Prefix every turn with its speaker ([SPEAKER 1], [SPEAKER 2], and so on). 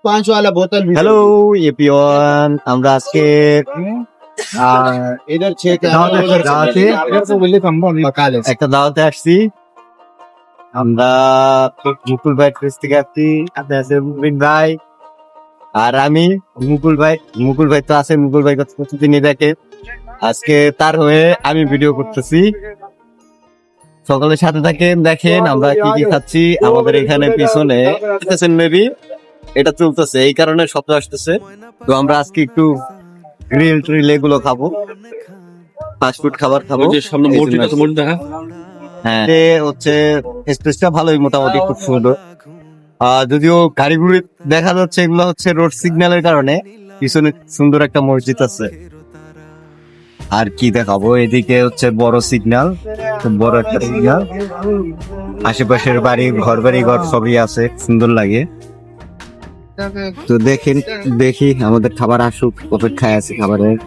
[SPEAKER 1] 5 वाला बोतल भी
[SPEAKER 2] হ্যালো এপিওয়ান, আমরা আজকে
[SPEAKER 1] इधर 6 का
[SPEAKER 2] দাওয়াতে
[SPEAKER 1] इधर से बोले कम पका ले
[SPEAKER 2] একটা দাওয়াতে আসছি। আমরা মুকুল ভাই ট্রেস থেকে আসছি, সাথে আছে মুবিন ভাই আর আমি। মুকুল ভাই তো আছে, মুকুল ভাই প্রতিদিনই দেখে। আজকে তার হয়ে আমি ভিডিও করতেছি। সকলের সাথে থাকেন, দেখেন আমরা কি কি খাচ্ছি। আমাদের এখানে পিছনে মেবি এটা চলতেছে, এই কারণে শব্দ আসতেছে। তো আমরা আজকে একটু গ্রিল ট্রিল এগুলো খাবো, ফাস্টফুড খাবার খাবো। হ্যাঁ, হচ্ছে স্পেসটা ভালোই, মোটামুটি খুব সুন্দর। যদিও গাড়িগুলি দেখা যাচ্ছে, এগুলো হচ্ছে রোড সিগন্যালের কারণে। পিছনে সুন্দর একটা মসজিদ আছে। আর কি দেখাবো, এদিকে হচ্ছে বড় সিগন্যাল, খুব বড় একটা সিগন্যাল। আশেপাশের বাড়ি ঘর সবই আছে, সুন্দর লাগে। তো দেখি আমাদের খাবার আসুক, অপেক্ষায় আছে খাবারের।